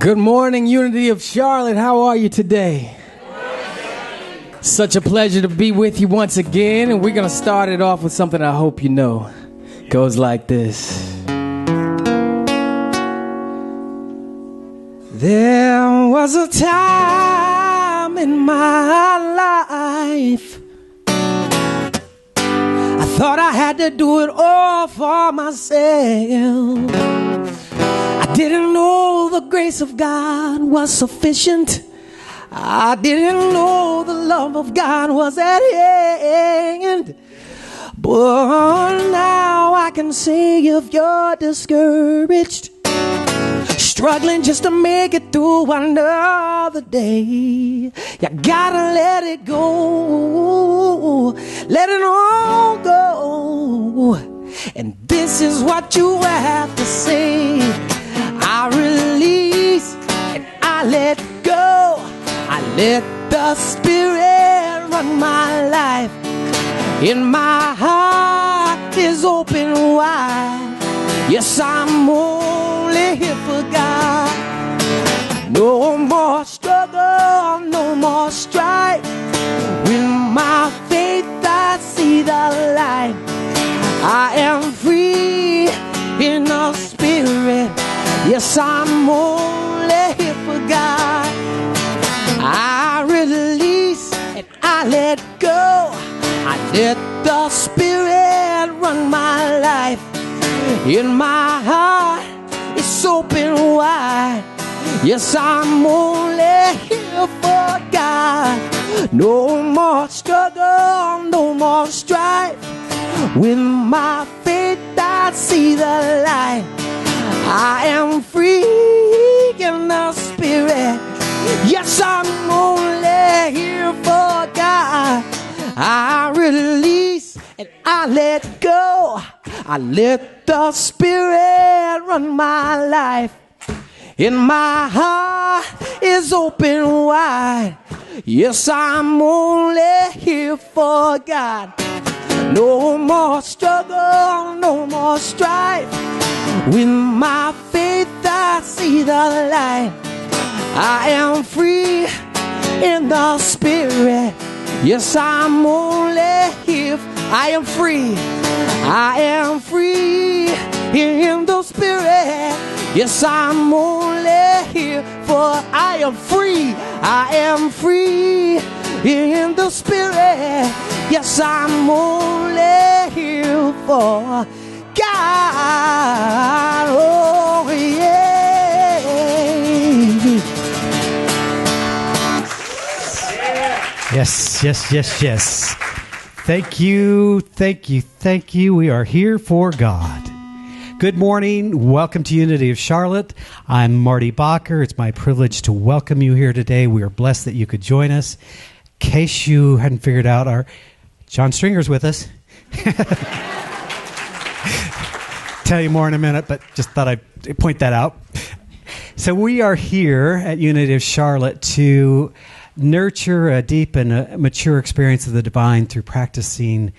Good morning, Unity of Charlotte. How are you today? Such a pleasure to be with you once again, and we're going to start it off with something I hope you know. It goes like this. There was a time in my life I thought I had to do it all for myself. I didn't know the grace of God was sufficient. I didn't know the love of God was at hand. But now I can say if you're discouraged, struggling just to make it through another day, you gotta let it go. Let it all go. And this is what you have to say. I release and I let go. I let the Spirit run my life. And my heart is open wide. Yes, I'm only here for God. No more struggle, no more strife. With my faith I see the light. I am free in the Spirit. Yes, I'm only here for God. I release and I let go. I let the Spirit run my life. In my heart, it's open wide. Yes, I'm only here for God. No more struggle, no more strife. With my faith, I see the light. I am free in the Spirit. Yes, I'm only here for God. I release and I let go. I let the Spirit run my life. And my heart is open wide. Yes, I'm only here for God. No more struggle, no more strife. With my faith I see the light. I am free in the Spirit. Yes, I'm only here. I am free. I am free in the Spirit. Yes, I'm only here for. I am free. I am free in the Spirit. Yes, I'm only here for God. Oh, yeah. Yes, yes, yes, yes. Thank you, thank you, thank you. We are here for God. Good morning. Welcome to Unity of Charlotte. I'm Marty Bacher. It's my privilege to welcome you here today. We are blessed that you could join us. In case you hadn't figured out, our John Stringer's with us. Tell you more in a minute, but just thought I'd point that out. So we are here at Unity of Charlotte to nurture a deep and a mature experience of the divine through practicing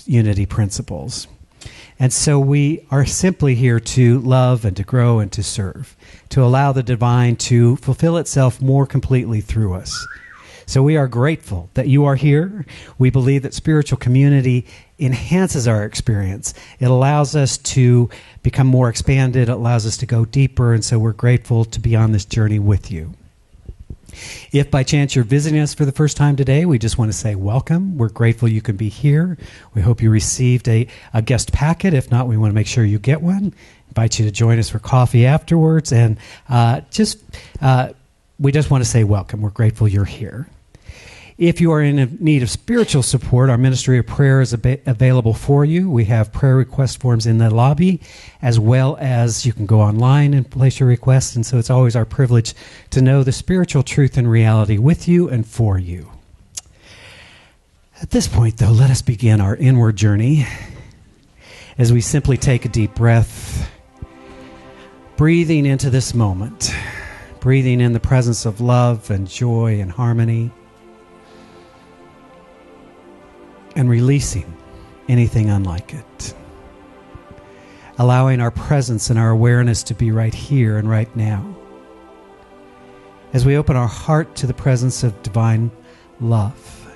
unity principles. And so we are simply here to love and to grow and to serve, to allow the divine to fulfill itself more completely through us. So we are grateful that you are here. We believe that spiritual community enhances our experience. It allows us to become more expanded. It allows us to go deeper. And so we're grateful to be on this journey with you. If by chance you're visiting us for the first time today, we just want to say welcome. We're grateful you can be here. We hope you received a guest packet. If not, we want to make sure you get one. Invite you to join us for coffee afterwards. And we just want to say welcome. We're grateful you're here. If you are in need of spiritual support, our ministry of prayer is available for you. We have prayer request forms in the lobby, as well as you can go online and place your requests. And so it's always our privilege to know the spiritual truth and reality with you and for you. At this point, though, let us begin our inward journey as we simply take a deep breath, breathing into this moment, breathing in the presence of love and joy and harmony, and releasing anything unlike it. Allowing our presence and our awareness to be right here and right now. as we open our heart to the presence of divine love.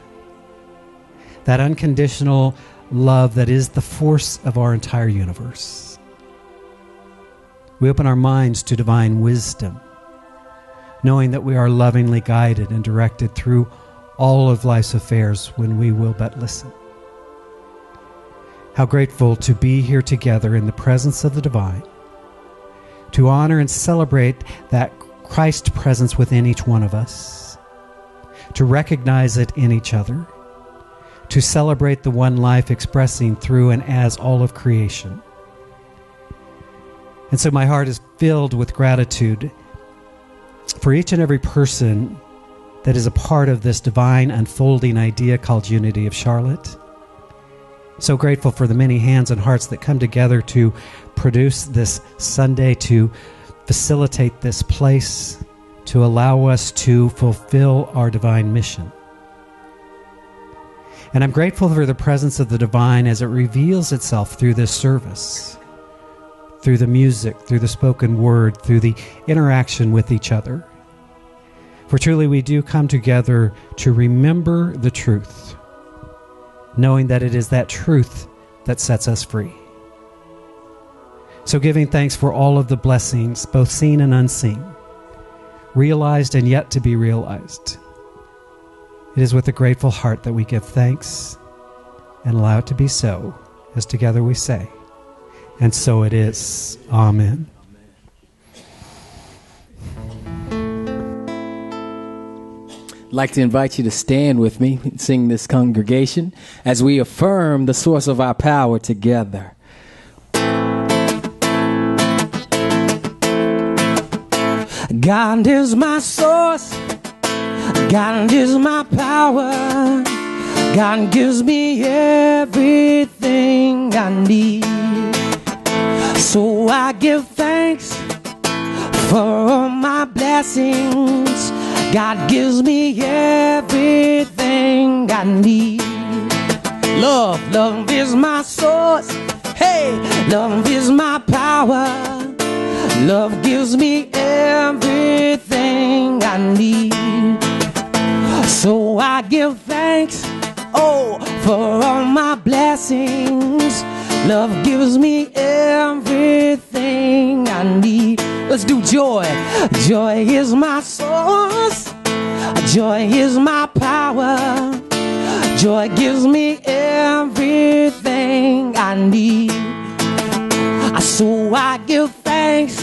That unconditional love that is the force of our entire universe. We open our minds to divine wisdom, knowing that we are lovingly guided and directed through all of life's affairs when we will but listen. How grateful to be here together in the presence of the divine, to honor and celebrate that Christ presence within each one of us, to recognize it in each other, to celebrate the one life expressing through and as all of creation. And so my heart is filled with gratitude for each and every person that is a part of this divine unfolding idea called Unity of Charlotte. So grateful for the many hands and hearts that come together to produce this Sunday, to facilitate this place, to allow us to fulfill our divine mission. And I'm grateful for the presence of the divine as it reveals itself through this service, through the music, through the spoken word, through the interaction with each other. For truly we do come together to remember the truth, knowing that it is that truth that sets us free. So giving thanks for all of the blessings, both seen and unseen, realized and yet to be realized. It is with a grateful heart that we give thanks and allow it to be so, as together we say, and so it is. Amen. I'd like to invite you to stand with me and sing this congregation as we affirm the source of our power together. God is my source. God is my power. God gives me everything I need. So I give thanks for all my blessings. God gives me everything I need. Love is my source. Hey, love is my power. Love gives me everything I need. So I give thanks, for all my blessings. Love gives me everything I need. Let's do joy. Joy is my source. Joy is my power. Joy gives me everything I need. So I give thanks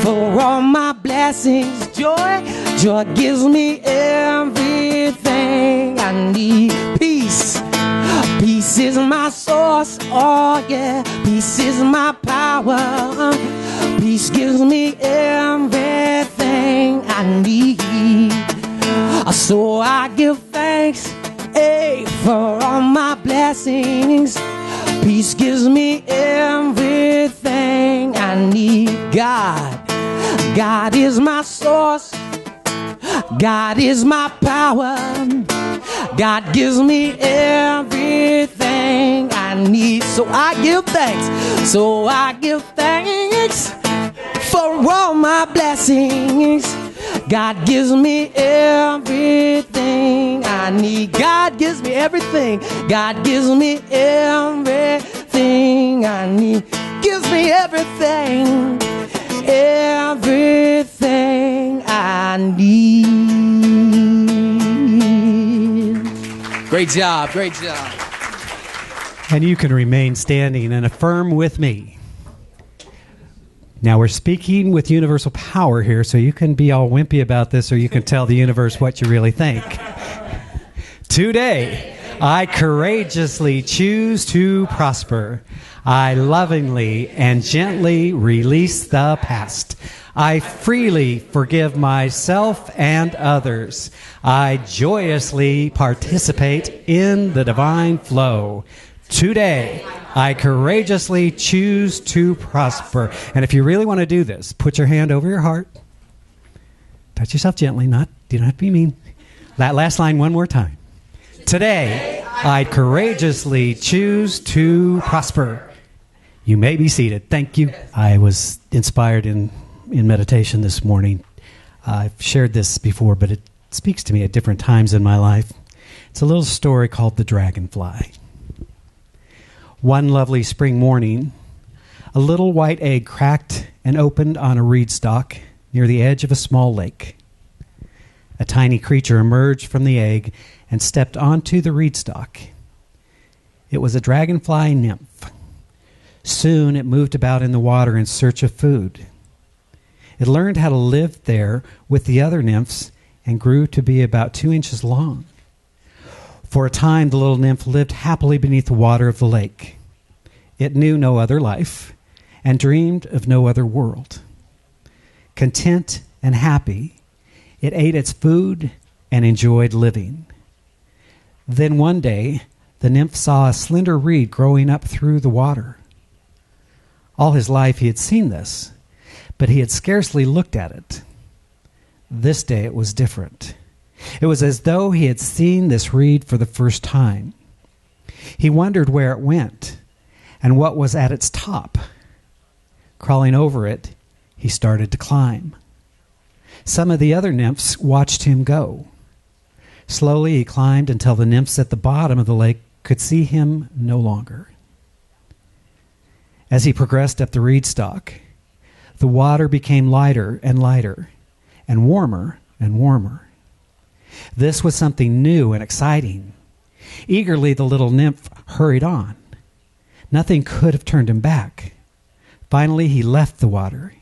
for all my blessings. Joy gives me everything I need. Peace is my source. Oh yeah, peace is my power. Peace gives me everything I need. So I give thanks, for all my blessings. Peace gives me everything I need. God is my source. God is my power. God gives me everything I need. So I give thanks. So I give thanks for all my blessings. God gives me everything I need. God gives me everything. God gives me everything I need. Gives me everything. Everything I need. Great job, great job. And you can remain standing and affirm with me. Now we're speaking with universal power here, so you can be all wimpy about this, or you can tell the universe what you really think. Today, I courageously choose to prosper. I lovingly and gently release the past. I freely forgive myself and others. I joyously participate in the divine flow. Today, I courageously choose to prosper. And if you really want to do this, put your hand over your heart. Touch yourself gently, you don't have to be mean. That last line one more time. Today, I courageously choose to prosper. You may be seated. Thank you. I was inspired in meditation this morning I've shared this before, but it speaks to me at different times in my life. It's a little story called The Dragonfly. One lovely spring morning, a little white egg cracked and opened on a reed stalk near the edge of a small lake. A tiny creature emerged from the egg and stepped onto the reed stalk. It was a dragonfly nymph. Soon it moved about in the water in search of food. It learned how to live there with the other nymphs and grew to be about 2 inches long. For a time, the little nymph lived happily beneath the water of the lake. It knew no other life and dreamed of no other world. Content and happy, it ate its food and enjoyed living. Then one day, the nymph saw a slender reed growing up through the water. All his life he had seen this, but he had scarcely looked at it. This day it was different. It was as though he had seen this reed for the first time. He wondered where it went and what was at its top. Crawling over it, he started to climb. Some of the other nymphs watched him go. Slowly he climbed until the nymphs at the bottom of the lake could see him no longer. As he progressed up the reed stalk, the water became lighter and lighter, and warmer and warmer. This was something new and exciting. Eagerly, the little nymph hurried on. Nothing could have turned him back. Finally, he left the water.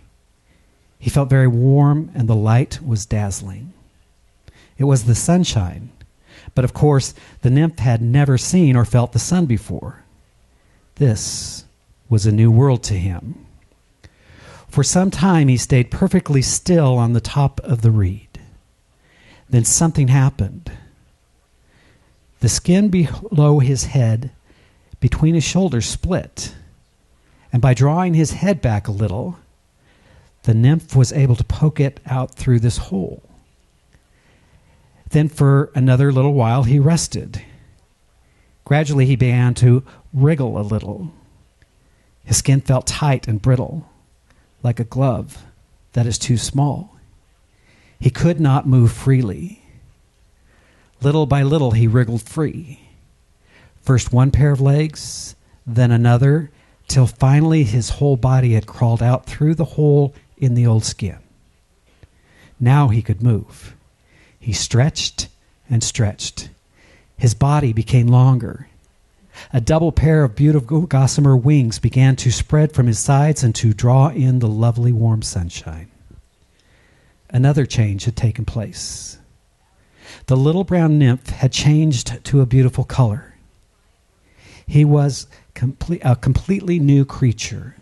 He felt very warm, and the light was dazzling. It was the sunshine, but of course, the nymph had never seen or felt the sun before. This was a new world to him. For some time, he stayed perfectly still on the top of the reed. Then something happened. The skin below his head, between his shoulders, split, and by drawing his head back a little, the nymph was able to poke it out through this hole. Then for another little while he rested. Gradually he began to wriggle a little. His skin felt tight and brittle, like a glove that is too small. He could not move freely. Little by little he wriggled free. First one pair of legs, then another, till finally his whole body had crawled out through the hole in the old skin. Now he could move. He stretched and stretched. His body became longer. A double pair of beautiful gossamer wings began to spread from his sides and to draw in the lovely warm sunshine. Another change had taken place. The little brown nymph had changed to a beautiful color. He was a completely new creature.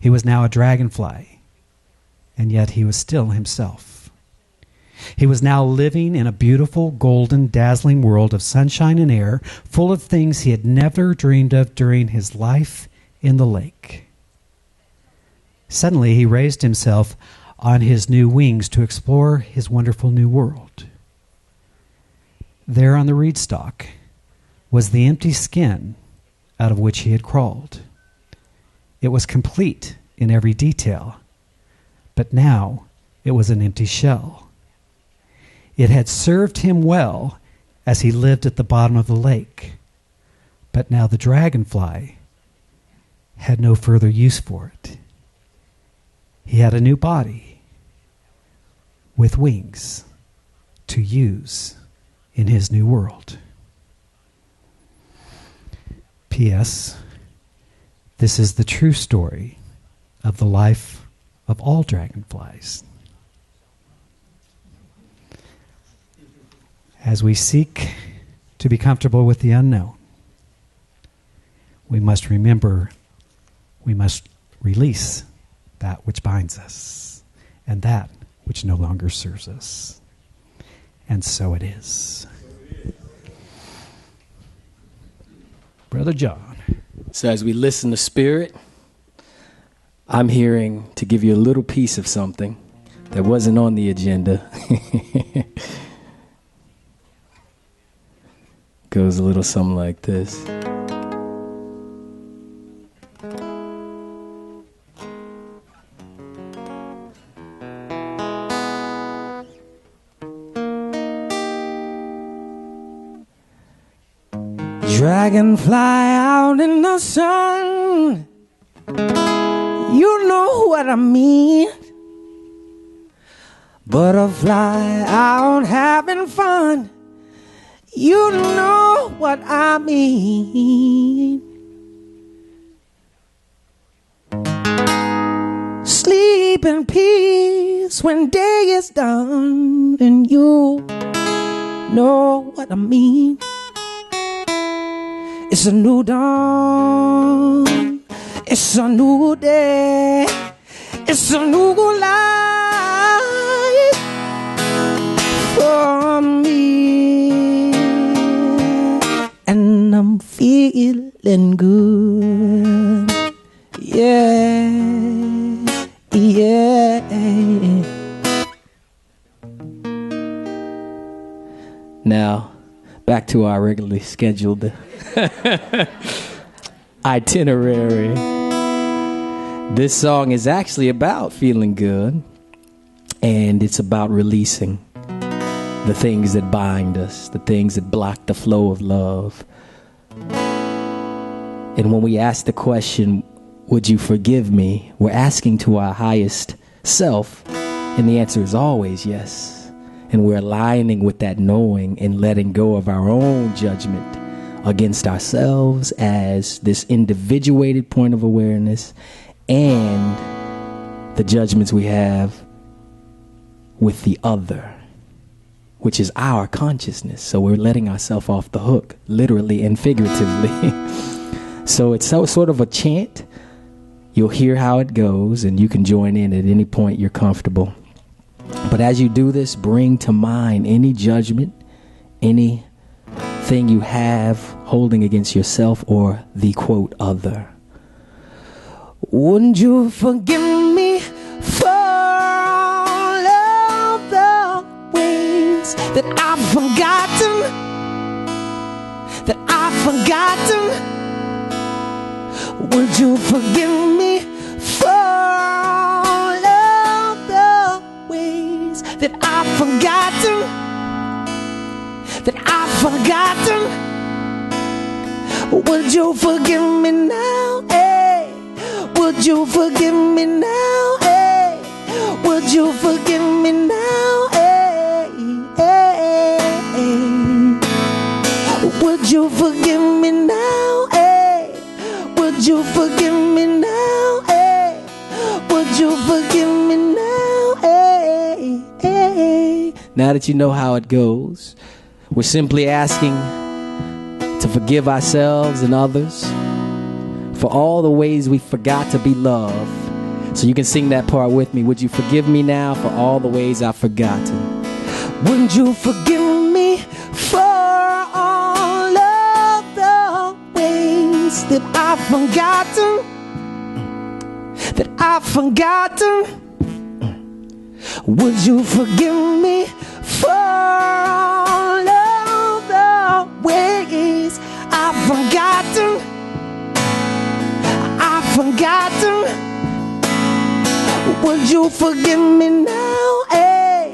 He was now a dragonfly, and yet he was still himself. He was now living in a beautiful, golden, dazzling world of sunshine and air, full of things he had never dreamed of during his life in the lake. Suddenly, he raised himself on his new wings to explore his wonderful new world. There on the reed stalk was the empty skin out of which he had crawled. It was complete in every detail, but now it was an empty shell. It had served him well as he lived at the bottom of the lake, but now the dragonfly had no further use for it. He had a new body with wings to use in his new world. P.S. This is the true story of the life of all dragonflies. As we seek to be comfortable with the unknown, we must remember, we must release that which binds us and that which no longer serves us. And so it is. Brother John. So as we listen to Spirit, I'm hearing to give you a little piece of something that wasn't on the agenda. Goes a little something like this. Dragonfly out in the sun, you know what I mean. Butterfly out having fun, you know what I mean. Sleep in peace when day is done, and you know what I mean. It's a new dawn, it's a new day, it's a new life for me, and I'm feeling good, yeah, yeah. Now, back to our regularly scheduled itinerary. This song is actually about feeling good, and it's about releasing the things that bind us, the things that block the flow of love. And when we ask the question, would you forgive me, we're asking to our highest self, and the answer is always yes. And we're aligning with that knowing and letting go of our own judgment against ourselves as this individuated point of awareness and the judgments we have with the other, which is our consciousness. So we're letting ourselves off the hook, literally and figuratively. So it's sort of a chant. You'll hear how it goes, and you can join in at any point you're comfortable. But as you do this, bring to mind any judgment, anything you have holding against yourself or the, quote, other. Wouldn't you forgive me for all of the ways that I've forgotten, Would you forgive me for all of the ways that I've forgotten, Would you forgive me now, hey? Would you forgive me now, hey? Would you forgive me now, hey? Would you forgive me now, hey? Would you forgive me now, hey? Would you forgive me now, hey? Now that you know how it goes, we're simply asking to forgive ourselves and others for all the ways we forgot to be loved. So you can sing that part with me. Would you forgive me now for all the ways I've forgotten? Would you forgive me for all of the ways that I've forgotten, Would you forgive me for all of the ways I've forgotten, Would you forgive me now, hey?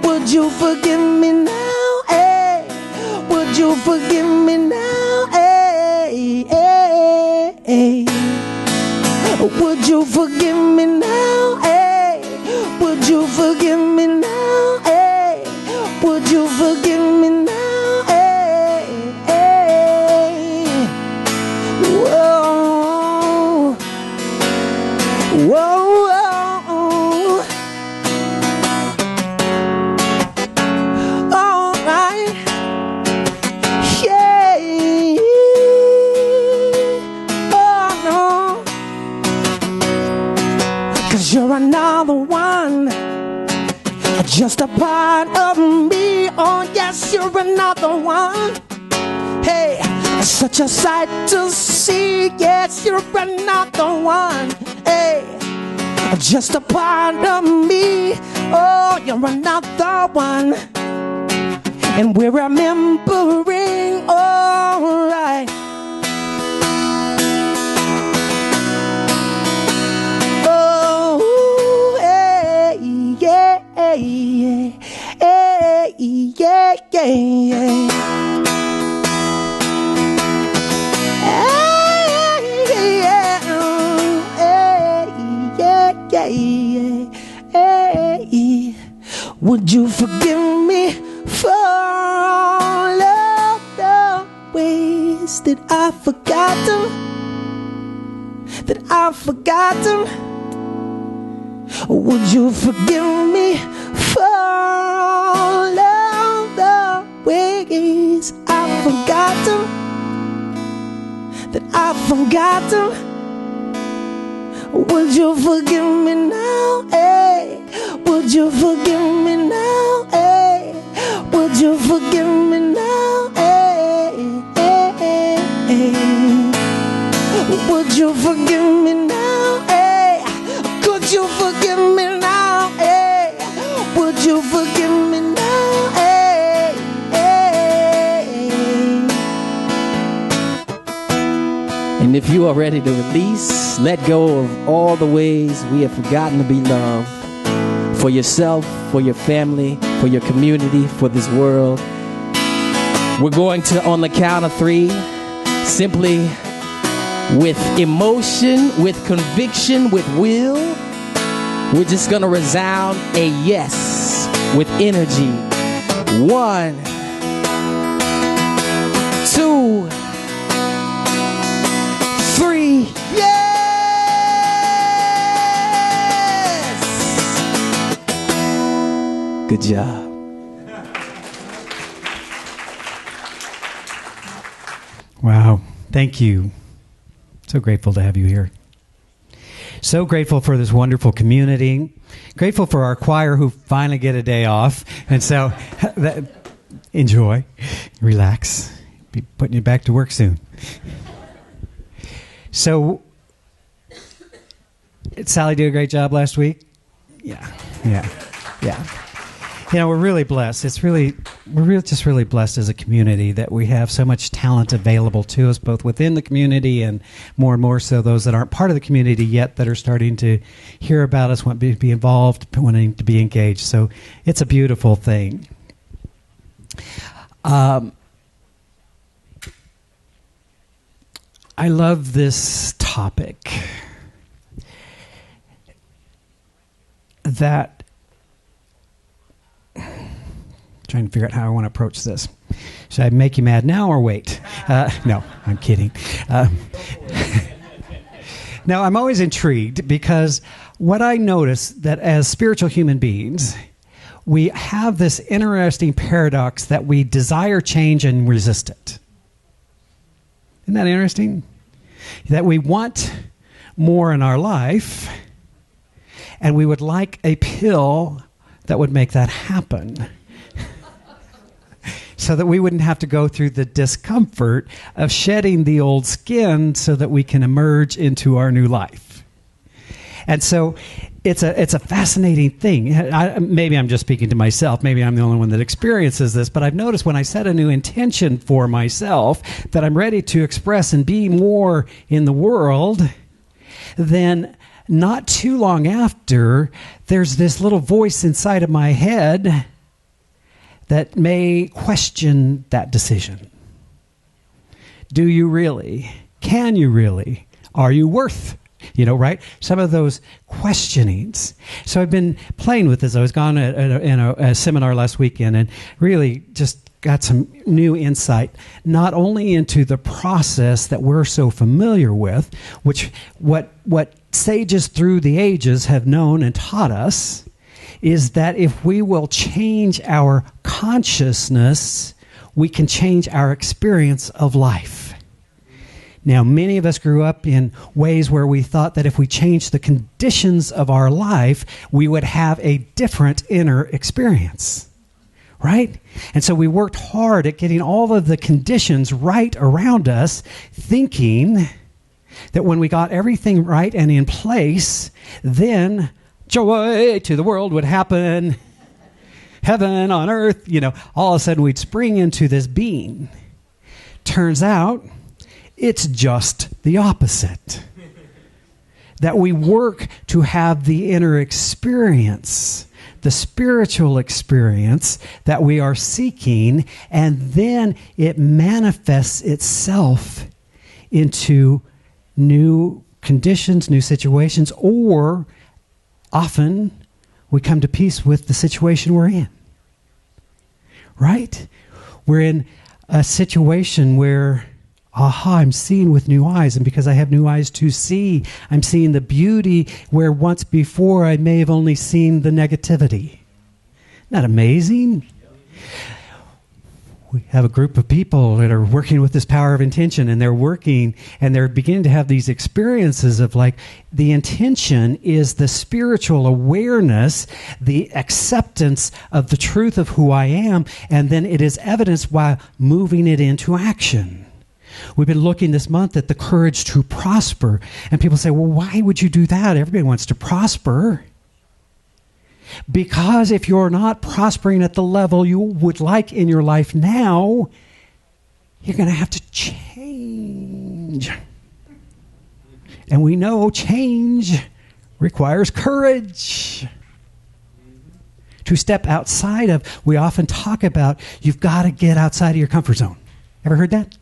Would you forgive me now, hey? Would you forgive me now, hey? Would you forgive me now, hey? Would you forgive me now, hey? Would you forgive me now, hey? Whoa, whoa. You're another one, just a part of me. Oh yes, you're another one. Hey, such a sight to see. Yes, you're another one. Hey, just a part of me. Oh, you're another one. And we're remembering, all right. Would you forgive me for all of the ways that I've forgotten? Would you forgive me for all of the ways I've forgotten? Would you forgive me now? Hey, would you forgive me now? Hey, would you forgive me now? Hey, hey, hey, hey. Would you forgive me now? Hey, could you forgive me now? Hey, would you forgive me now? Hey, hey. And if you are ready to release, let go of all the ways we have forgotten to be loved, for yourself, for your family, for your community, for this world, we're going to, on the count of 3, simply with emotion, with conviction, with will, we're just going to resound a yes with energy. 1, 2, 3. Yes! Good job. Wow. Thank you. So grateful to have you here. So grateful for this wonderful community. Grateful for our choir who finally get a day off. And so enjoy, relax, be putting you back to work soon. So Sally did a great job last week. Yeah. You know, we're really blessed. We're just really blessed as a community that we have so much talent available to us, both within the community and more so those that aren't part of the community yet that are starting to hear about us, want to be involved, wanting to be engaged. So it's a beautiful thing. I love this topic that trying to figure out how I want to approach this. Should I make you mad now or wait? No, I'm kidding. No, I'm always intrigued because what I notice that as spiritual human beings, we have this interesting paradox that we desire change and resist it. Isn't that interesting? That we want more in our life, and we would like a pill that would make that happen. So that we wouldn't have to go through the discomfort of shedding the old skin so that we can emerge into our new life. And so it's a fascinating thing. Maybe I'm just speaking to myself. Maybe I'm the only one that experiences this. But I've noticed when I set a new intention for myself that I'm ready to express and be more in the world, then not too long after, there's this little voice inside of my head that may question that decision. Do you really? Can you really? Are you worth? Right? Some of those questionings. So I've been playing with this. I was gone in a seminar last weekend and really just got some new insight, not only into the process that we're so familiar with, which what sages through the ages have known and taught us, is that if we will change our consciousness, we can change our experience of life. Now, many of us grew up in ways where we thought that if we changed the conditions of our life, we would have a different inner experience, right? And so we worked hard at getting all of the conditions right around us, thinking that when we got everything right and in place, then joy to the world would happen, heaven on earth, all of a sudden we'd spring into this being. Turns out, it's just the opposite. That we work to have the inner experience, the spiritual experience that we are seeking, and then it manifests itself into new conditions, new situations, or often we come to peace with the situation we're in. Right? We're in a situation where, I'm seeing with new eyes, and because I have new eyes to see, I'm seeing the beauty where once before I may have only seen the negativity. Isn't that amazing? We have a group of people that are working with this power of intention, and they're working and they're beginning to have these experiences of like the intention is the spiritual awareness, the acceptance of the truth of who I am, and then it is evidenced while moving it into action. We've been looking this month at the courage to prosper, and people say, well, why would you do that? Everybody wants to prosper. Because if you're not prospering at the level you would like in your life now, you're going to have to change. And we know change requires courage. To step outside of, we often talk about, you've got to get outside of your comfort zone. Ever heard that?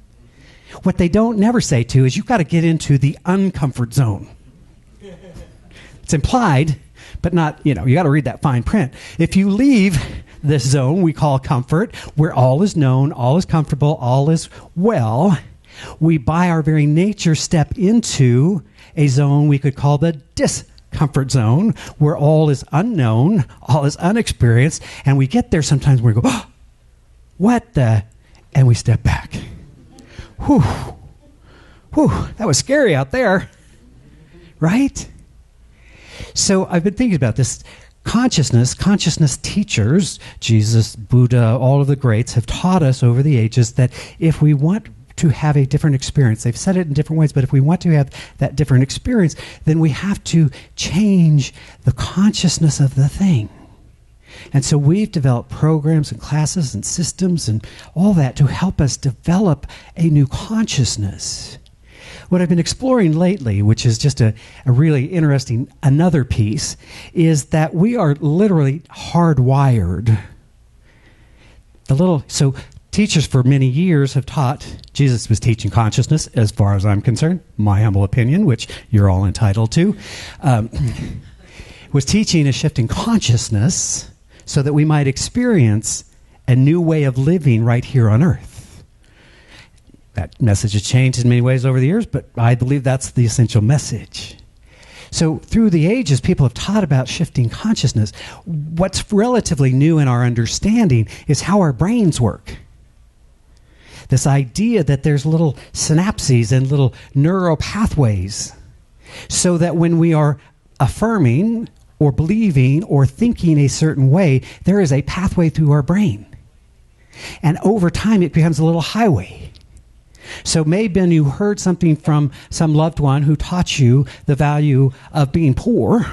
What they don't never say to is you've got to get into the uncomfort zone. It's implied, but not, you got to read that fine print. If you leave this zone we call comfort, where all is known, all is comfortable, all is well, we by our very nature step into a zone we could call the discomfort zone, where all is unknown, all is unexperienced, and we get there sometimes where we go, what the, and we step back. Whew, that was scary out there, right? So I've been thinking about this. Consciousness teachers, Jesus, Buddha, all of the greats have taught us over the ages that if we want to have a different experience, they've said it in different ways, but if we want to have that different experience, then we have to change the consciousness of the thing. And so we've developed programs and classes and systems and all that to help us develop a new consciousness. What I've been exploring lately, which is just a really interesting another piece, is that we are literally hardwired. So teachers for many years have taught, Jesus was teaching consciousness, as far as I'm concerned, my humble opinion, which you're all entitled to, was teaching a shift in consciousness so that we might experience a new way of living right here on earth. That message has changed in many ways over the years, but I believe that's the essential message. So through the ages, people have taught about shifting consciousness. What's relatively new in our understanding is how our brains work. This idea that there's little synapses and little neural pathways, so that when we are affirming or believing or thinking a certain way, there is a pathway through our brain. And over time, it becomes a little highway. So maybe you heard something from some loved one who taught you the value of being poor,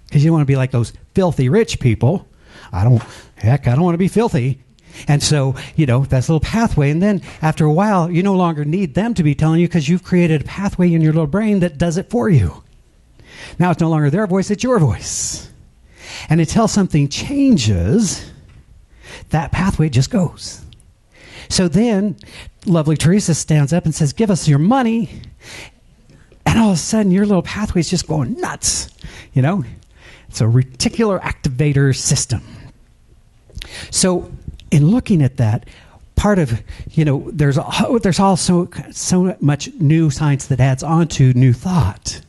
because you don't want to be like those filthy rich people. I don't want to be filthy. And so, that's a little pathway. And then after a while, you no longer need them to be telling you, because you've created a pathway in your little brain that does it for you. Now it's no longer their voice, it's your voice. And until something changes, that pathway just goes. So then, lovely Teresa stands up and says, give us your money. And all of a sudden, your little pathway is just going nuts. It's a reticular activator system. So in looking at that, part of, there's also so much new science that adds on to new thought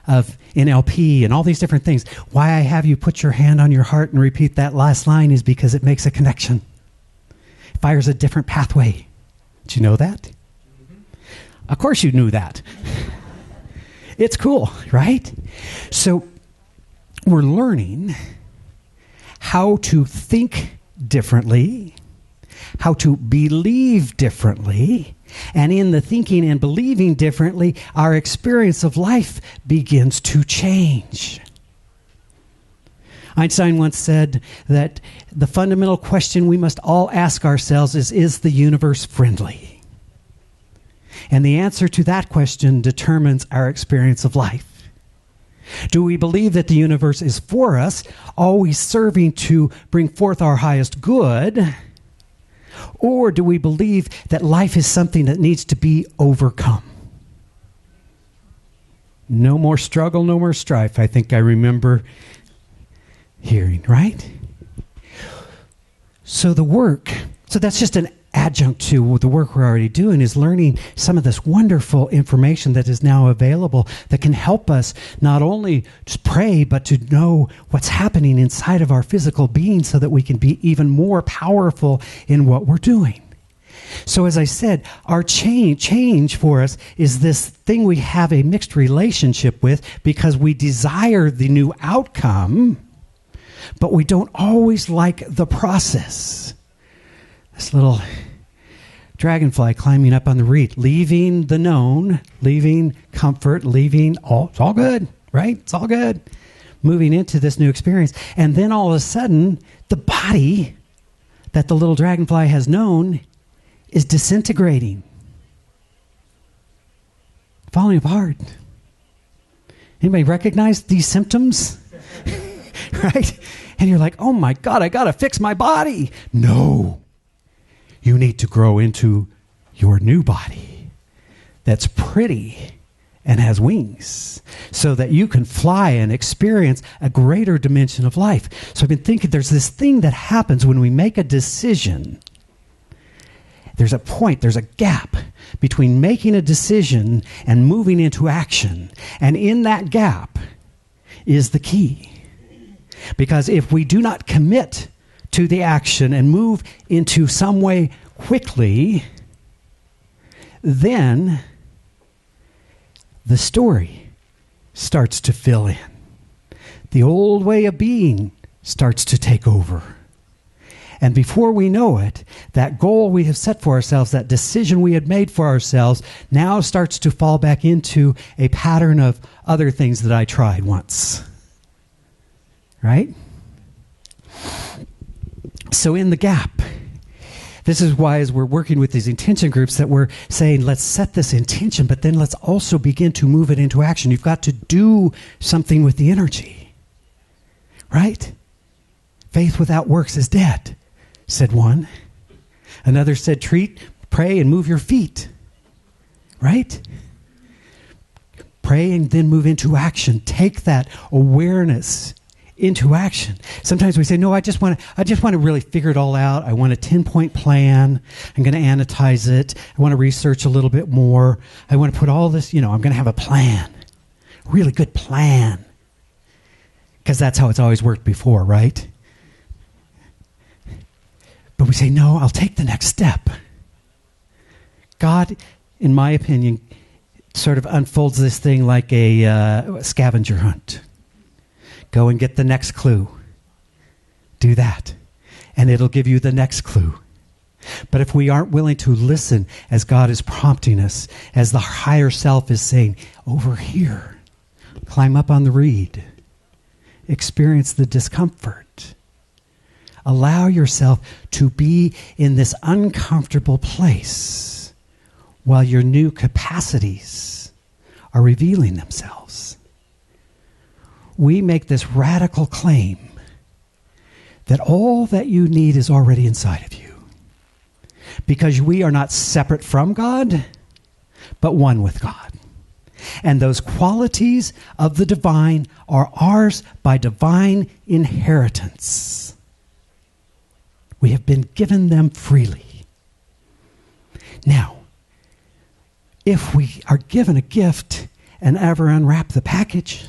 of NLP and all these different things. Why I have you put your hand on your heart and repeat that last line is because it makes a connection. Fires a different pathway. Did you know that? Mm-hmm. Of course you knew that. It's cool, right? So we're learning how to think differently, how to believe differently, and in the thinking and believing differently, our experience of life begins to change. Einstein once said that the fundamental question we must all ask ourselves is the universe friendly? And the answer to that question determines our experience of life. Do we believe that the universe is for us, always serving to bring forth our highest good? Or do we believe that life is something that needs to be overcome? No more struggle, no more strife. I think I remember hearing, right? So that's just an adjunct to the work we're already doing, is learning some of this wonderful information that is now available that can help us not only just pray, but to know what's happening inside of our physical being so that we can be even more powerful in what we're doing. So as I said, our change for us is this thing we have a mixed relationship with because we desire the new outcome, but we don't always like the process. This little dragonfly climbing up on the reed, leaving the known, leaving comfort, it's all good, right? It's all good. Moving into this new experience. And then all of a sudden, the body that the little dragonfly has known is disintegrating, falling apart. Anybody recognize these symptoms? Right? And you're like, oh my God, I got to fix my body. No. You need to grow into your new body that's pretty and has wings so that you can fly and experience a greater dimension of life. So I've been thinking there's this thing that happens when we make a decision. There's a point, there's a gap between making a decision and moving into action. And in that gap is the key. Because if we do not commit to the action and move into some way quickly, then the story starts to fill in. The old way of being starts to take over. And before we know it, that goal we have set for ourselves, that decision we had made for ourselves, now starts to fall back into a pattern of other things that I tried once. Right? So in the gap, this is why as we're working with these intention groups that we're saying, let's set this intention, but then let's also begin to move it into action. You've got to do something with the energy. Right? Faith without works is dead, said one. Another said, pray and move your feet. Right? Pray and then move into action. Take that awareness into action. Sometimes we say, no, I just want to really figure it all out. I want a 10-point plan. I'm going to annotize it. I want to research a little bit more. I want to put all this, I'm going to have a plan. A really good plan. Because that's how it's always worked before, right? But we say, no, I'll take the next step. God, in my opinion, sort of unfolds this thing like a scavenger hunt. Go and get the next clue. Do that. And it'll give you the next clue. But if we aren't willing to listen as God is prompting us, as the higher self is saying, over here, climb up on the reed, experience the discomfort, allow yourself to be in this uncomfortable place while your new capacities are revealing themselves. We make this radical claim that all that you need is already inside of you. Because we are not separate from God, but one with God. And those qualities of the divine are ours by divine inheritance. We have been given them freely. Now, if we are given a gift and ever unwrap the package,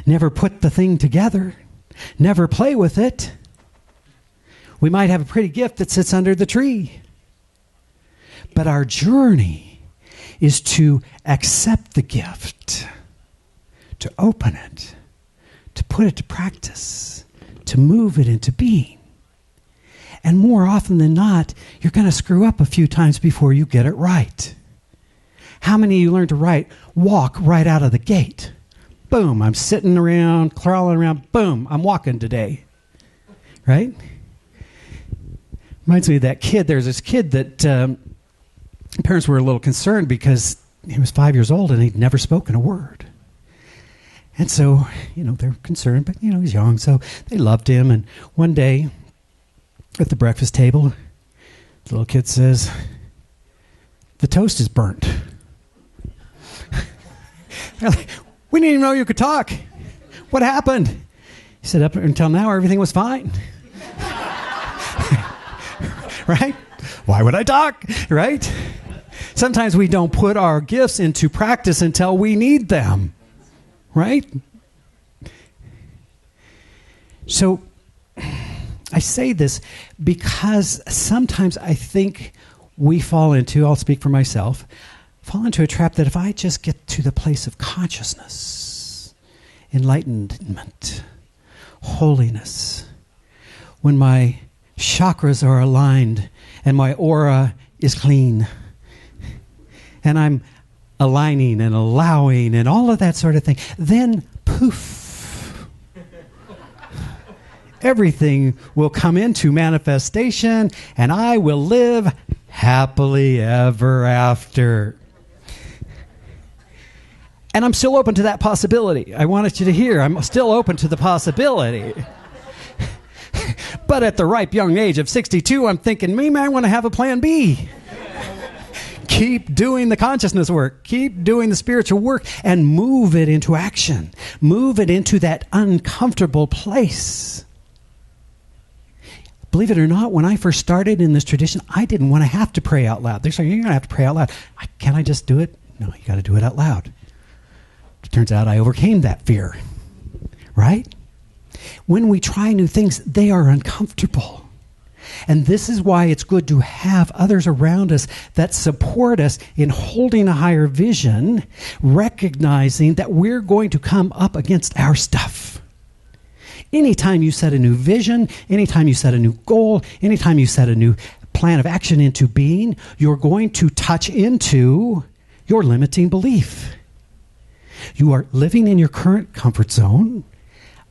never put the thing together, never play with it, we might have a pretty gift that sits under the tree. But our journey is to accept the gift, to open it, to put it to practice, to move it into being. And more often than not, you're going to screw up a few times before you get it right. How many of you learn to walk right out of the gate? Boom, I'm sitting around, crawling around, boom, I'm walking today. Right? Reminds me of that kid. There's this kid that parents were a little concerned because he was 5 years old and he'd never spoken a word. And so, they're concerned, but, he's young, so they loved him. And one day, at the breakfast table, the little kid says, "The toast is burnt." They're like, we didn't even know you could talk. What happened? He said, up until now, everything was fine. Right? Why would I talk? Right? Sometimes we don't put our gifts into practice until we need them. Right? So I say this because sometimes I think we fall into, I'll speak for myself, fall into a trap that if I just get to the place of consciousness, enlightenment, holiness, when my chakras are aligned and my aura is clean, and I'm aligning and allowing and all of that sort of thing, then poof, everything will come into manifestation and I will live happily ever after. And I'm still open to that possibility. I wanted you to hear, I'm still open to the possibility. But at the ripe young age of 62, I'm thinking, maybe I want to have a plan B. Keep doing the consciousness work. Keep doing the spiritual work and move it into action. Move it into that uncomfortable place. Believe it or not, when I first started in this tradition, I didn't want to have to pray out loud. They're saying, you're going to have to pray out loud. Can I just do it? No, you got to do it out loud. It turns out I overcame that fear. Right? When we try new things, they are uncomfortable. And this is why it's good to have others around us that support us in holding a higher vision, recognizing that we're going to come up against our stuff. Anytime you set a new vision, anytime you set a new goal, anytime you set a new plan of action into being, you're going to touch into your limiting belief. You are living in your current comfort zone.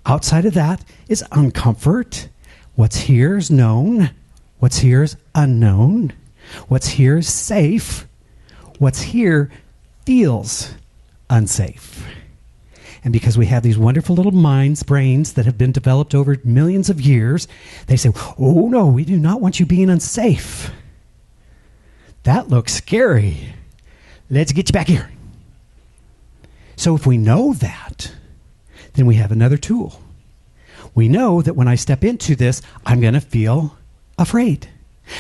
Outside of that is uncomfort. What's here is known. What's here is unknown. What's here is safe. What's here feels unsafe. And because we have these wonderful little minds, brains that have been developed over millions of years, they say, oh no, we do not want you being unsafe. That looks scary. Let's get you back here. So if we know that, then we have another tool. We know that when I step into this, I'm going to feel afraid.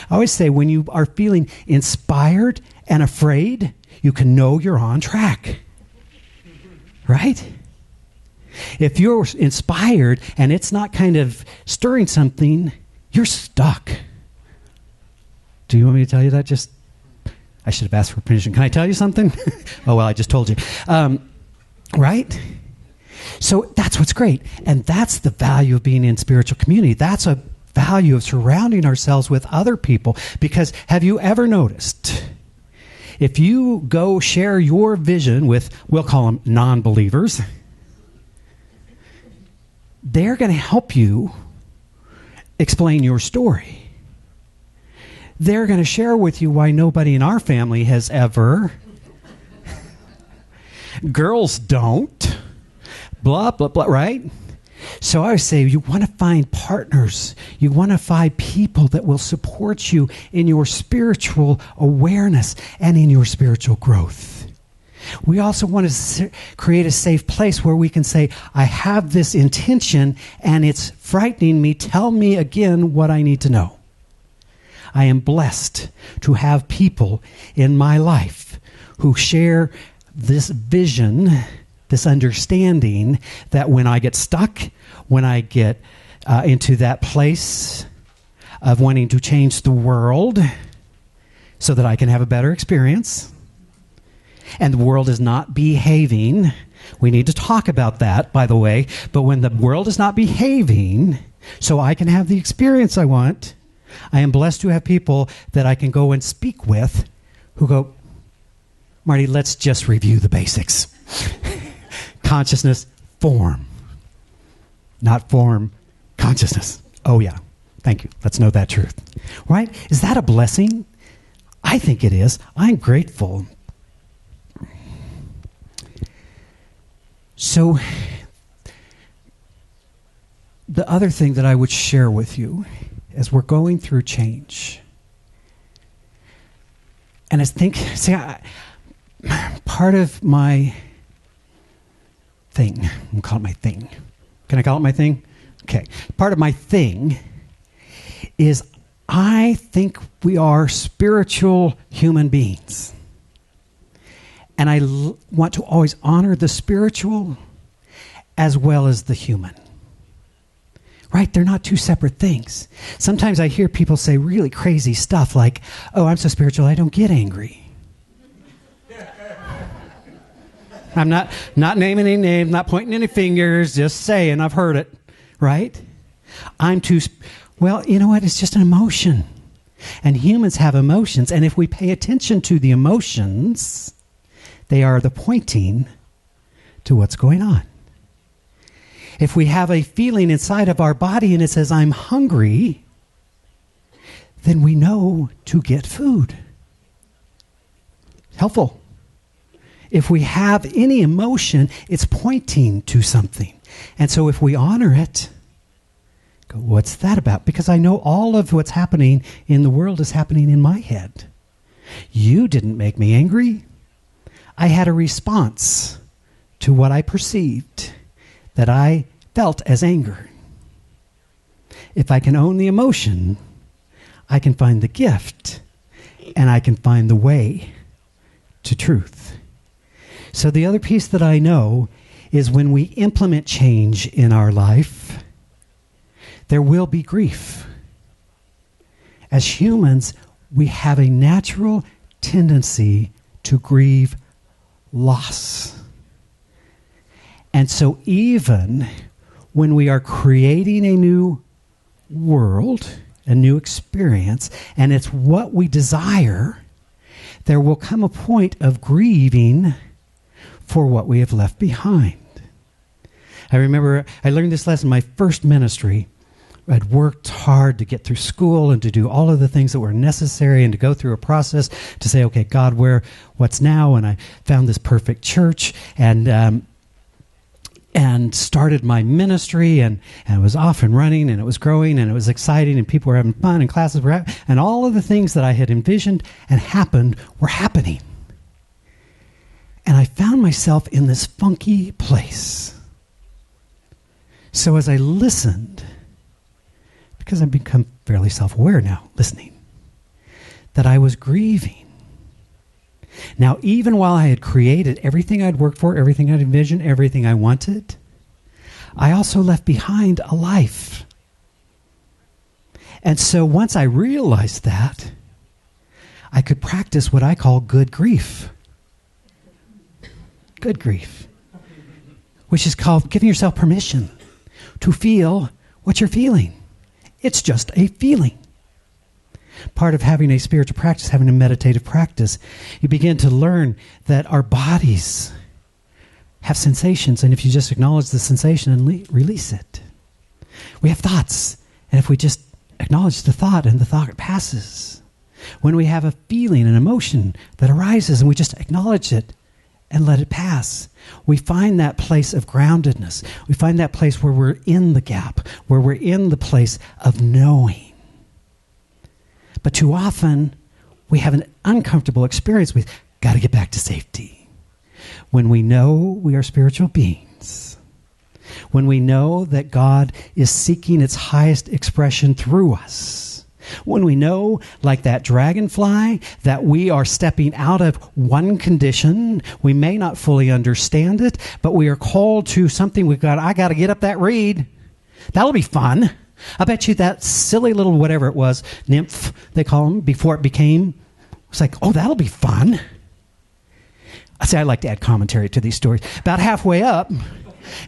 I always say when you are feeling inspired and afraid, you can know you're on track. Right? If you're inspired and it's not kind of stirring something, you're stuck. Do you want me to tell you that? I should have asked for permission. Can I tell you something? Oh, well, I just told you. Right? So that's what's great. And that's the value of being in spiritual community. That's a value of surrounding ourselves with other people. Because have you ever noticed, if you go share your vision with, we'll call them non-believers, they're going to help you explain your story. They're going to share with you why nobody in our family has ever. Girls don't. Blah, blah, blah, right? So I say you want to find partners. You want to find people that will support you in your spiritual awareness and in your spiritual growth. We also want to create a safe place where we can say, I have this intention and it's frightening me. Tell me again what I need to know. I am blessed to have people in my life who share this vision, this understanding that when I get stuck, when I get into that place of wanting to change the world so that I can have a better experience, and the world is not behaving, we need to talk about that, by the way, but when the world is not behaving so I can have the experience I want, I am blessed to have people that I can go and speak with who go, Marty, let's just review the basics. Consciousness, form. Not form, consciousness. Oh, yeah. Thank you. Let's know that truth. Right? Is that a blessing? I think it is. I'm grateful. So, the other thing that I would share with you as we're going through change, and I think, part of my thing. I'm going to call it my thing. Can I call it my thing? Okay. Part of my thing is I think we are spiritual human beings. And I want to always honor the spiritual as well as the human. Right? They're not two separate things. Sometimes I hear people say really crazy stuff like, oh, I'm so spiritual, I don't get angry. I'm not naming any names, not pointing any fingers, just saying I've heard it. Right? Well, you know what? It's just an emotion. And humans have emotions. And if we pay attention to the emotions, they are the pointing to what's going on. If we have a feeling inside of our body and it says, I'm hungry, then we know to get food. Helpful. If we have any emotion, it's pointing to something. And so if we honor it, go, what's that about? Because I know all of what's happening in the world is happening in my head. You didn't make me angry. I had a response to what I perceived that I felt as anger. If I can own the emotion, I can find the gift, and I can find the way to truth. So the other piece that I know is when we implement change in our life, there will be grief. As humans, we have a natural tendency to grieve loss. And so even when we are creating a new world, a new experience, and it's what we desire, there will come a point of grieving for what we have left behind. I remember I learned this lesson in my first ministry. I'd worked hard to get through school and to do all of the things that were necessary and to go through a process to say, okay, God, what's now? And I found this perfect church and started my ministry and it was off and running and it was growing and it was exciting and people were having fun and classes were happening and all of the things that I had envisioned and happened were happening. And I found myself in this funky place. So as I listened, because I've become fairly self-aware now, listening, that I was grieving. Now, even while I had created everything I'd worked for, everything I'd envisioned, everything I wanted, I also left behind a life. And so once I realized that, I could practice what I call good grief. Good grief. Which is called giving yourself permission to feel what you're feeling. It's just a feeling. Part of having a spiritual practice, having a meditative practice, you begin to learn that our bodies have sensations, and if you just acknowledge the sensation and release it. We have thoughts, and if we just acknowledge the thought and the thought passes. When we have a feeling, an emotion that arises, and we just acknowledge it and let it pass, we find that place of groundedness. We find that place where we're in the gap, where we're in the place of knowing. But too often, we have an uncomfortable experience with, got to get back to safety. When we know we are spiritual beings, when we know that God is seeking its highest expression through us, when we know, like that dragonfly, that we are stepping out of one condition, we may not fully understand it, but we are called to something I got to get up that reed. That'll be fun. I bet you that silly little whatever it was, nymph, they call them, before it became, it's like, oh, that'll be fun. I like to add commentary to these stories. About halfway up,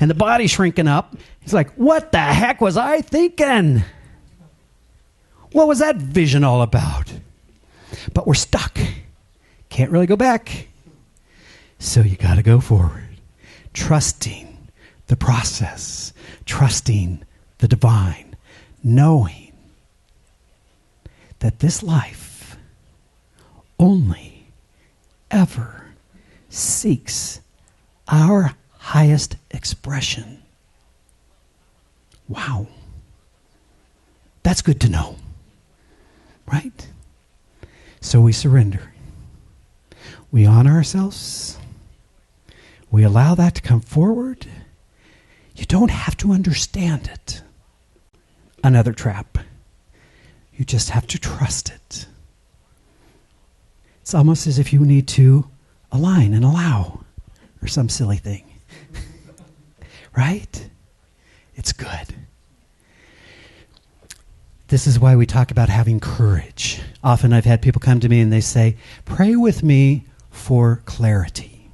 and the body shrinking up, it's like, what the heck was I thinking? What was that vision all about? But we're stuck. Can't really go back. So you got to go forward. Trusting the process. Trusting the divine. Knowing that this life only ever seeks our highest expression. Wow. That's good to know. Right? So we surrender. We honor ourselves. We allow that to come forward. You don't have to understand it. Another trap. You just have to trust it. It's almost as if you need to align and allow, or some silly thing. Right? It's good. This is why we talk about having courage. Often I've had people come to me and they say, pray with me for clarity.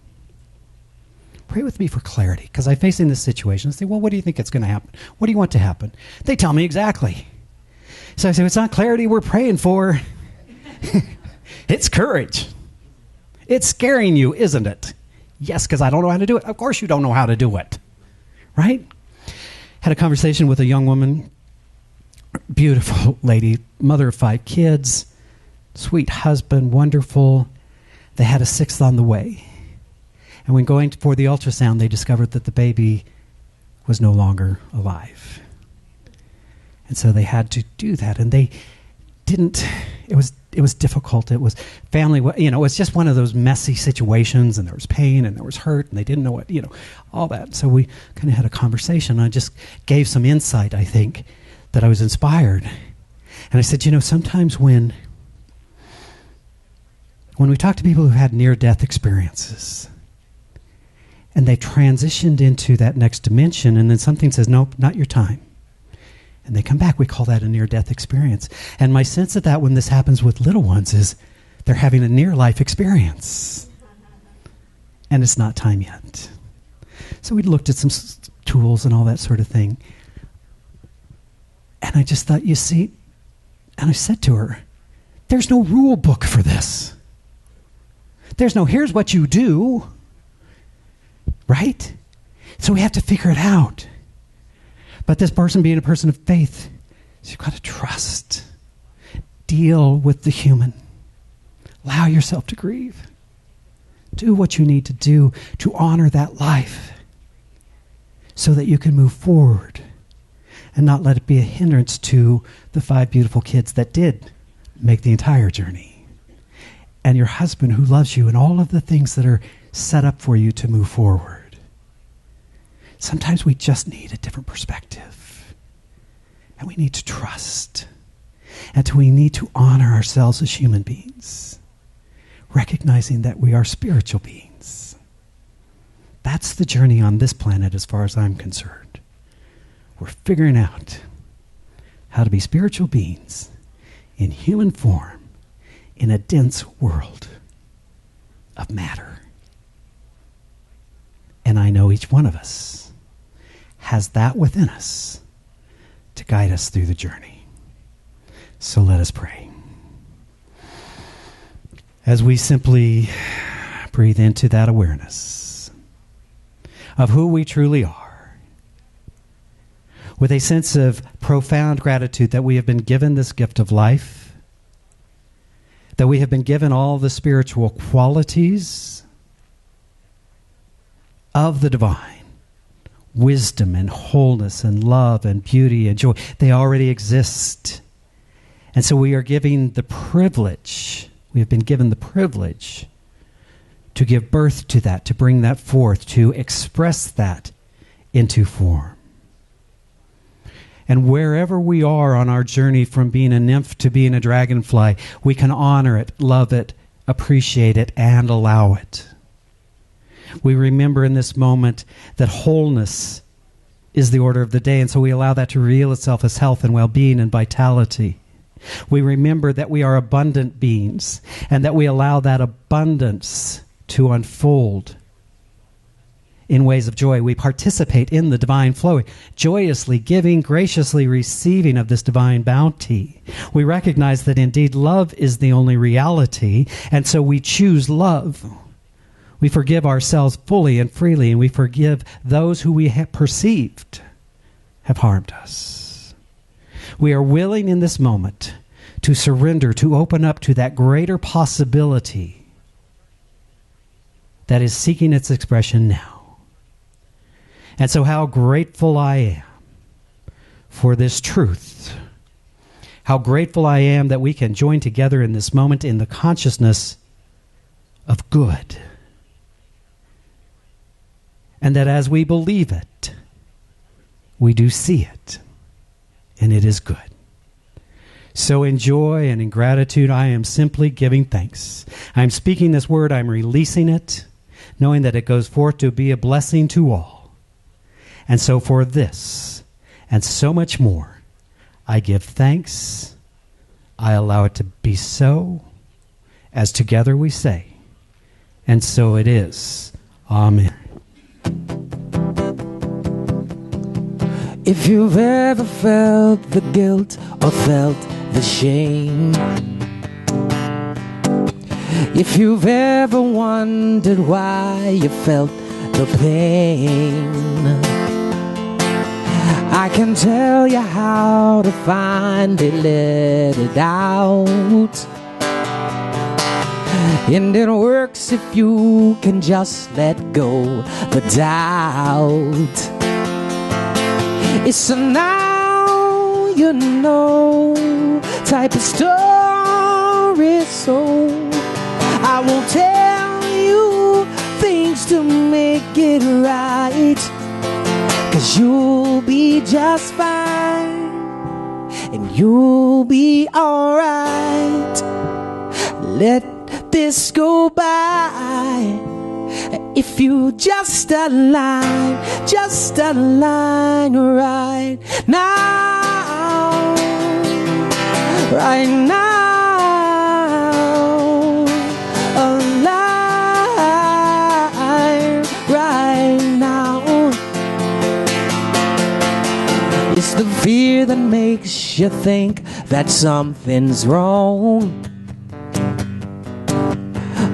Pray with me for clarity. Because I'm facing this situation. I say, well, what do you think is going to happen? What do you want to happen? They tell me exactly. So I say, it's not clarity we're praying for. It's courage. It's scaring you, isn't it? Yes, because I don't know how to do it. Of course you don't know how to do it. Right? Had a conversation with a young woman, beautiful lady, mother of 5 kids, sweet husband, wonderful. They had a 6th on the way. And when going for the ultrasound, they discovered that the baby was no longer alive. And so they had to do that. And they didn't, it was difficult. It was family, it was just one of those messy situations, and there was pain and there was hurt, and they didn't know what, all that. So we kind of had a conversation. I just gave some insight, I think, that I was inspired. And I said, sometimes when we talk to people who've had near-death experiences, and they transitioned into that next dimension, and then something says, nope, not your time. And they come back, we call that a near-death experience. And my sense of that when this happens with little ones is they're having a near-life experience. And it's not time yet. So we looked at some tools and all that sort of thing. And I just thought, you see, and I said to her, there's no rule book for this. There's no, here's what you do. Right? So we have to figure it out. But this person being a person of faith, so you've got to trust. Deal with the human. Allow yourself to grieve. Do what you need to do to honor that life so that you can move forward and not let it be a hindrance to the 5 beautiful kids that did make the entire journey. And your husband who loves you and all of the things that are set up for you to move forward. Sometimes we just need a different perspective. And we need to trust. And we need to honor ourselves as human beings. Recognizing that we are spiritual beings. That's the journey on this planet as far as I'm concerned. We're figuring out how to be spiritual beings in human form in a dense world of matter. And I know each one of us has that within us to guide us through the journey. So let us pray. As we simply breathe into that awareness of who we truly are, with a sense of profound gratitude that we have been given this gift of life, that we have been given all the spiritual qualities of the divine, wisdom and wholeness and love and beauty and joy. They already exist. And so we are given the privilege, we have been given the privilege to give birth to that, to bring that forth, to express that into form. And wherever we are on our journey from being a nymph to being a dragonfly, we can honor it, love it, appreciate it, and allow it. We remember in this moment that wholeness is the order of the day, and so we allow that to reveal itself as health and well-being and vitality. We remember that we are abundant beings, and that we allow that abundance to unfold in ways of joy. We participate in the divine flow, joyously giving, graciously receiving of this divine bounty. We recognize that indeed love is the only reality, and so we choose love. We forgive ourselves fully and freely, and we forgive those who we have perceived have harmed us. We are willing in this moment to surrender, to open up to that greater possibility that is seeking its expression now. And so how grateful I am for this truth. How grateful I am that we can join together in this moment in the consciousness of good. And that as we believe it, we do see it, and it is good. So in joy and in gratitude, I am simply giving thanks. I'm speaking this word, I'm releasing it, knowing that it goes forth to be a blessing to all. And so for this, and so much more, I give thanks. I allow it to be so, as together we say, and so it is. Amen. If you've ever felt the guilt or felt the shame, if you've ever wondered why you felt the pain, I can tell you how to finally let it out. And it works if you can just let go the doubt. It's a now you know type of story, so I won't tell you things to make it right, 'cause you'll be just fine and you'll be alright. Let this go by if you just align right now, right now, align right now. It's the fear that makes you think that something's wrong,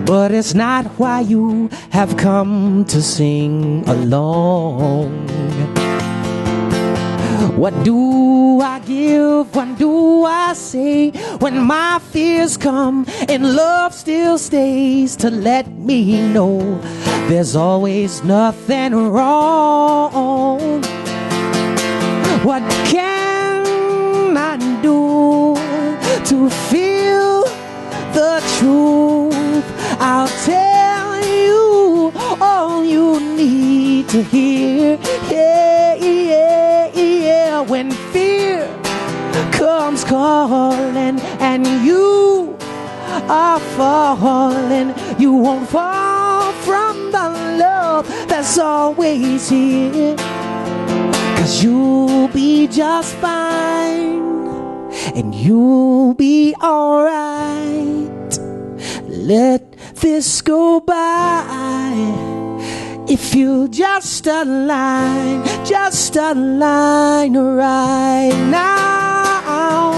but it's not why you have come to sing along. What do I give? What do I say when my fears come and love still stays to let me know there's always nothing wrong? What can I do to feel the truth? I'll tell you all you need to hear. Yeah, yeah, yeah. When fear comes calling and you are falling, you won't fall from the love that's always here, 'cause you'll be just fine and you'll be alright. Let this go by if you just align right now,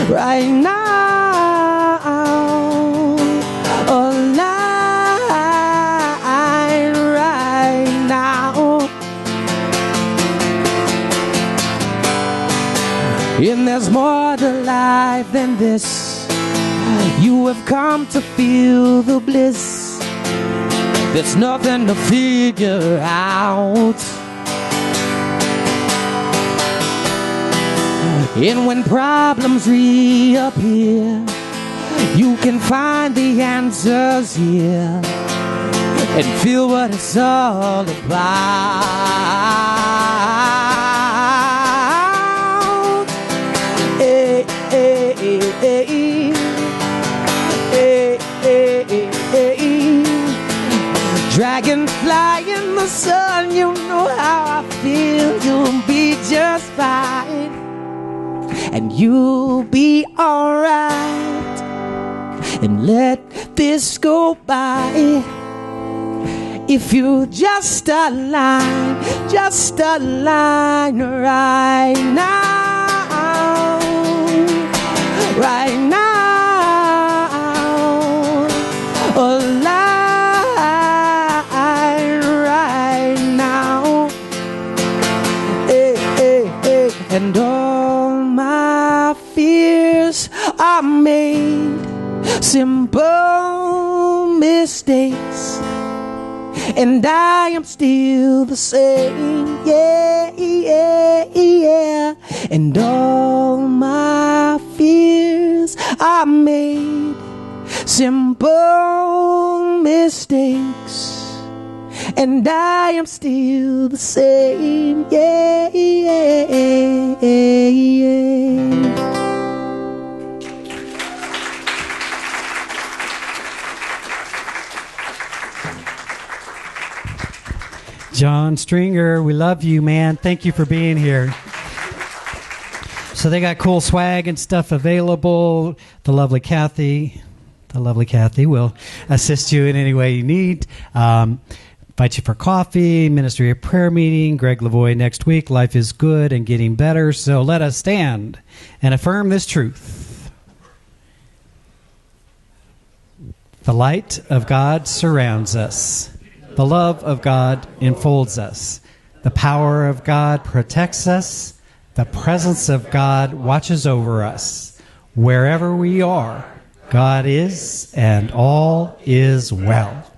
right now, align right now. And there's more to life than this. You have come to feel the bliss. There's nothing to figure out. And when problems reappear, you can find the answers here and feel what it's all about. Hey, hey, hey, hey. Dragonfly in the sun, you know how I feel. You'll be just fine and you'll be alright. And let this go by if you just align right now, right now. And all my fears are made simple mistakes, and I am still the same, yeah, yeah, yeah. And all my fears are made simple mistakes, and I am still the same. Yeah, yeah, yeah. John Stringer, we love you, man. Thank you for being here. So they got cool swag and stuff available. The lovely Kathy will assist you in any way you need. Invite you for coffee, ministry of prayer meeting, Greg Lavoie next week. Life is good and getting better. So let us stand and affirm this truth. The light of God surrounds us. The love of God enfolds us. The power of God protects us. The presence of God watches over us. Wherever we are, God is, and all is well.